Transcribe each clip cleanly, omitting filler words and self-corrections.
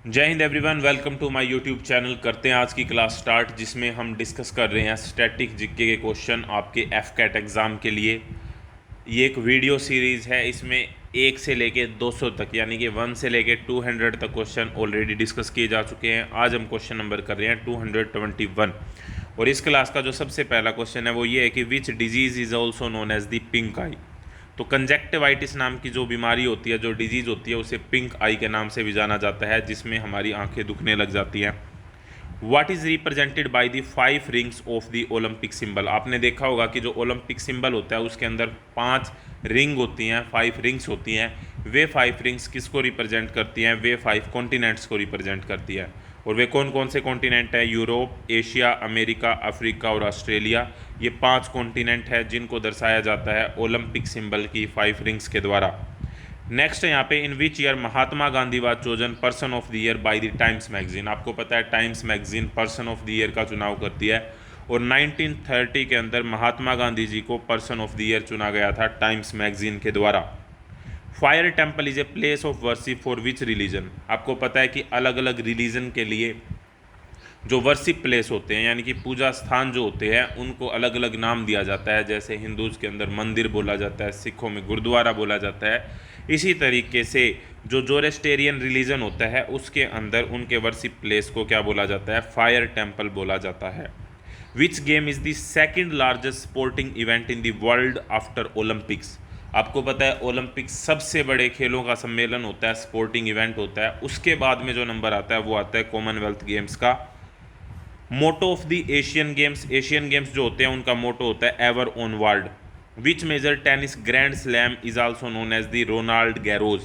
जय हिंद everyone, welcome to my YouTube channel. करते हैं आज की क्लास स्टार्ट, जिसमें हम डिस्कस कर रहे हैं स्टैटिक जीके के क्वेश्चन आपके एफ कैट एग्ज़ाम के लिए। ये एक वीडियो सीरीज़ है, इसमें 1 से लेके 200 तक यानी कि 1 से लेके 200 तक क्वेश्चन ऑलरेडी डिस्कस किए जा चुके हैं। आज हम क्वेश्चन नंबर कर रहे हैं 221। और इस क्लास का जो सबसे पहला क्वेश्चन है वो ये है कि which disease is also known as the pink eye. तो कंजक्टिवाइटिस नाम की जो बीमारी होती है, जो डिजीज़ होती है, उसे पिंक आई के नाम से भी जाना जाता है, जिसमें हमारी आंखें दुखने लग जाती हैं। What is represented by the 5 rings of the Olympic symbol. आपने देखा होगा कि जो ओलंपिक सिंबल होता है उसके अंदर 5 रिंग होती हैं, 5 रिंग्स होती हैं। वे 5 रिंग्स किसको रिप्रेजेंट करती हैं? वे 5 कॉन्टिनेंट्स को रिप्रेजेंट करती है। और वे कौन कौन से कॉन्टिनेंट हैं? यूरोप, एशिया, अमेरिका, अफ्रीका और ऑस्ट्रेलिया। ये 5 कॉन्टिनेंट है जिनको दर्शाया जाता है ओलंपिक सिंबल की 5 रिंग्स के द्वारा। नेक्स्ट है यहाँ पे, in which year Mahatma Gandhi was chosen person of the year by the Times magazine. आपको पता है Times magazine person of the year का चुनाव करती है, और 1930 के अंदर महात्मा गांधी जी को पर्सन ऑफ द ईयर चुना गया था टाइम्स मैगजीन के द्वारा। Fire temple is a place of worship for which religion. आपको पता है कि अलग अलग रिलीजन के लिए जो वर्शिप प्लेस होते हैं, यानी कि पूजा स्थान जो होते हैं, उनको अलग अलग नाम दिया जाता है। जैसे हिंदूज़ के अंदर मंदिर बोला जाता है, सिखों में गुरुद्वारा बोला जाता है। इसी तरीके से जो जोरेस्टेरियन रिलीजन होता है उसके अंदर उनके वर्शिप प्लेस को क्या बोला जाता है? फायर टेम्पल बोला जाता है। Which game is the second largest sporting event in the world after Olympics. आपको पता है ओलंपिक्स सबसे बड़े खेलों का सम्मेलन होता है, स्पोर्टिंग इवेंट होता है। उसके बाद में जो नंबर आता है वो आता है कॉमनवेल्थ गेम्स का। Motto of the Asian Games, Asian Games जो होते हैं उनका मोटो होता है ever onward. Which major tennis grand slam is also known as the Roland Garros.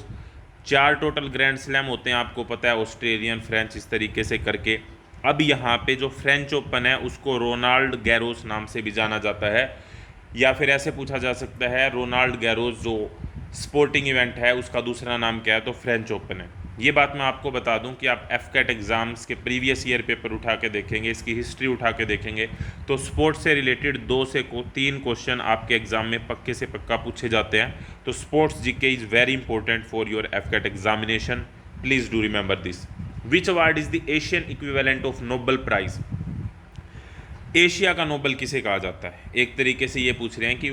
4 total grand slam होते हैं, आपको पता है, ऑस्ट्रेलियन, फ्रेंच, इस तरीके से करके। अब यहाँ पे जो फ्रेंच ओपन है उसको रोनाल्ड गैरोस नाम से भी जाना जाता है, या फिर ऐसे पूछा जा सकता है रोनाल्ड गैरोस जो स्पोर्टिंग इवेंट है उसका दूसरा नाम क्या है? तो फ्रेंच ओपन है। ये बात मैं आपको बता दूं कि आप एफ कैट एग्ज़ाम्स के प्रीवियस ईयर पेपर उठा के देखेंगे, इसकी हिस्ट्री उठा के देखेंगे, तो स्पोर्ट्स से रिलेटेड 2 से 3 क्वेश्चन आपके एग्जाम में पक्के से पक्का पूछे जाते हैं। तो sports GK is very important for your AFCAT examination, please do remember this. Which award is the Asian equivalent of Nobel Prize. Asia का नोबेल किसे कहा जाता है? एक तरीके से ये पूछ रहे हैं कि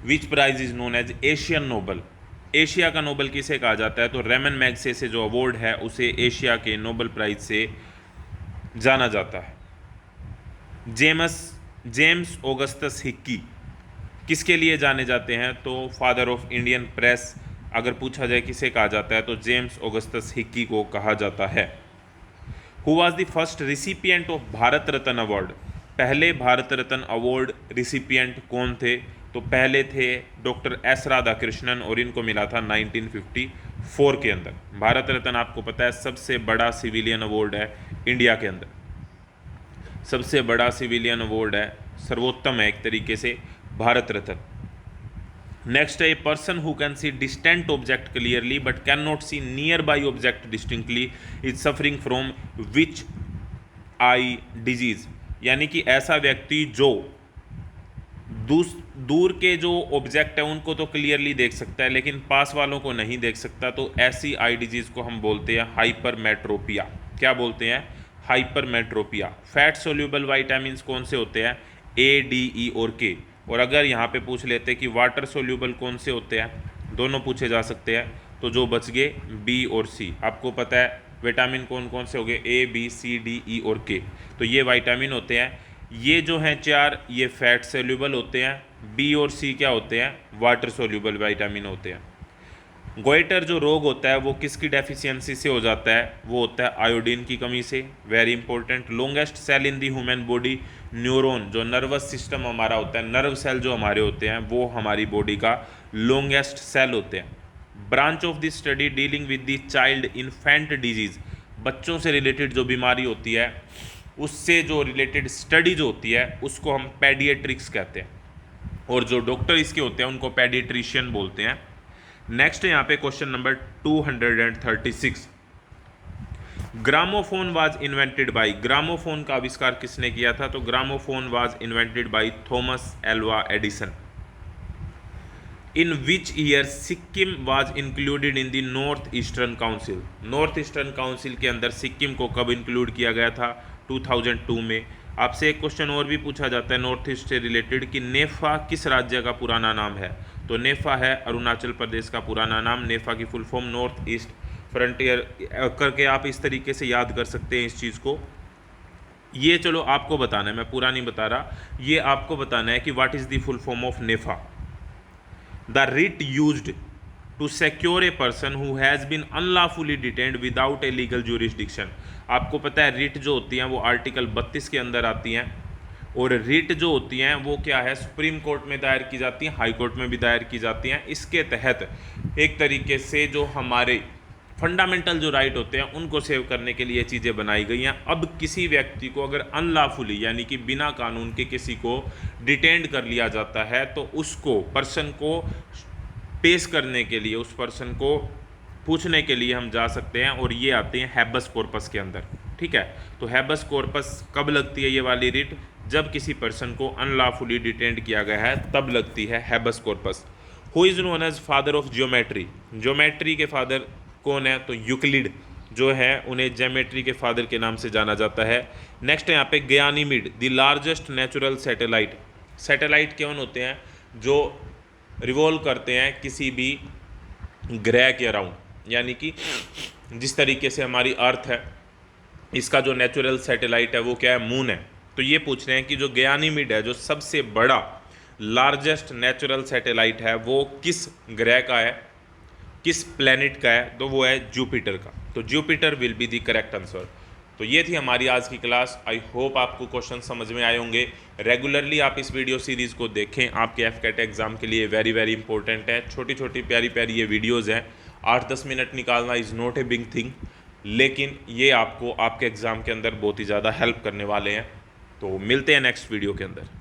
which prize is known as Asian Nobel. Asia का नोबेल किसे कहा जाता है? तो रेमन मैग्से से जो अवार्ड है उसे एशिया के नोबेल प्राइज से जाना जाता है। जेम्स ऑगस्टस हिक्की किसके लिए जाने जाते हैं? तो फादर ऑफ इंडियन प्रेस अगर पूछा जाए किसे कहा जाता है तो जेम्स ऑगस्टस हिक्की को कहा जाता है। Who was the first recipient of Bharat Ratna award. पहले भारत रत्न अवार्ड रिसिपिएंट कौन थे? तो पहले थे डॉक्टर एस राधाकृष्णन, और इनको मिला था 1954 के अंदर। भारत रत्न आपको पता है सबसे बड़ा सिविलियन अवार्ड है इंडिया के अंदर, सबसे बड़ा सिविलियन अवार्ड है, सर्वोत्तम है एक तरीके से भारत रत्न। नेक्स्ट है, a person who can see distant object clearly but can not see near by object distinctly is suffering from which eye disease. यानी कि ऐसा व्यक्ति जो दूर के जो ऑब्जेक्ट है उनको तो क्लियरली देख सकता है लेकिन पास वालों को नहीं देख सकता, तो ऐसी आई डिजीज को हम बोलते हैं हाइपरमेट्रोपिया। क्या बोलते हैं? हाइपरमेट्रोपिया। फैट सोल्यूबल वाइटामिन कौन से होते हैं? ए, डी, ई और के। और अगर यहाँ पे पूछ लेते कि वाटर सोल्यूबल कौन से होते हैं, दोनों पूछे जा सकते हैं, तो जो बच गए बी और सी। आपको पता है विटामिन कौन कौन से हो गए? ए, बी, सी, डी, ई और के। तो ये विटामिन होते हैं। ये जो हैं 4, ये फैट सोल्यूबल होते हैं। बी और सी क्या होते हैं? वाटर सोल्यूबल विटामिन होते हैं। गोइटर जो रोग होता है वो किसकी डेफिशिएंसी से हो जाता है? वो होता है आयोडीन की कमी से। Very important. लॉन्गेस्ट सेल इन दी ह्यूमन बॉडी, न्यूरॉन। जो नर्वस सिस्टम हमारा होता है, नर्व सेल जो हमारे होते हैं वो हमारी बॉडी का लॉन्गेस्ट सेल होते हैं। Branch of the study dealing with the child infant disease. बच्चों से रिलेटेड जो बीमारी होती है उससे जो रिलेटेड स्टडी जो होती है उसको हम पेडिएट्रिक्स कहते हैं, और जो डॉक्टर इसके होते हैं उनको पेडिएट्रिशियन बोलते हैं। नेक्स्ट यहाँ पे question number 236। Gramophone was invented by. Gramophone का आविष्कार किसने किया था? तो gramophone was invented by Thomas Alva Edison. In which year Sikkim was included in the north eastern council. North eastern council के अंदर सिक्किम को कब इंक्लूड किया गया था? 2002 में। आपसे एक क्वेश्चन और भी पूछा जाता है नॉर्थ ईस्ट से रिलेटेड कि नेफा किस राज्य का पुराना नाम है? तो नेफा है अरुणाचल प्रदेश का पुराना नाम। नेफा की full form north east frontier करके आप इस तरीके से याद कर सकते हैं इस चीज़ को। ये चलो आपको बताना है, मैं पूरा नहीं बता रहा, ये आपको बताना है कि what is the full form of NEFA. The writ used to secure a person who has been unlawfully detained without a legal jurisdiction। आपको पता है रिट जो होती हैं वो आर्टिकल 32 के अंदर आती हैं, और रिट जो होती हैं वो क्या है, सुप्रीम कोर्ट में दायर की जाती हैं, हाई कोर्ट में भी दायर की जाती हैं। इसके तहत एक तरीके से जो हमारे फंडामेंटल जो राइट होते हैं उनको सेव करने के लिए ये चीज़ें बनाई गई हैं। अब किसी व्यक्ति को अगर अनलॉफुली यानी कि बिना कानून के किसी को डिटेंड कर लिया जाता है तो उसको पर्सन को पेश करने के लिए, उस पर्सन को पूछने के लिए हम जा सकते हैं, और ये आते हैं हैबस कॉर्पस के अंदर। ठीक है, तो हैबस कॉर्पस कब लगती है ये वाली रिट? जब किसी पर्सन को अनलॉफुली डिटेंड किया गया है तब लगती है habeas corpus. Who is known as father of geometry? Geometry के फादर कौन है? तो यूक्लिड जो है उन्हें ज्योमेट्री के फादर के नाम से जाना जाता है। नेक्स्ट है यहाँ पे Ganymede, the largest natural satellite. Satellite कौन होते हैं? जो रिवॉल्व करते हैं किसी भी ग्रह के अराउंड, यानी कि जिस तरीके से हमारी अर्थ है, इसका जो नेचुरल सैटेलाइट है वो क्या है? मून है। तो ये पूछ रहे हैं कि जो गयानीमिड है, जो सबसे बड़ा लार्जेस्ट नेचुरल सैटेलाइट है, वो किस ग्रह का है, किस प्लेनेट का है? तो वो है जुपिटर का। तो Jupiter will be the correct answer. तो ये थी हमारी आज की क्लास। आई होप आपको क्वेश्चन समझ में आए होंगे। रेगुलरली आप इस वीडियो सीरीज़ को देखें, आपके एफकेट एग्जाम के लिए वेरी वेरी इंपॉर्टेंट है। छोटी छोटी प्यारी प्यारी ये वीडियोज़ हैं, 8-10 मिनट निकालना is not a big thing, लेकिन ये आपको आपके एग्ज़ाम के अंदर बहुत ही ज़्यादा हेल्प करने वाले हैं। तो मिलते हैं नेक्स्ट वीडियो के अंदर।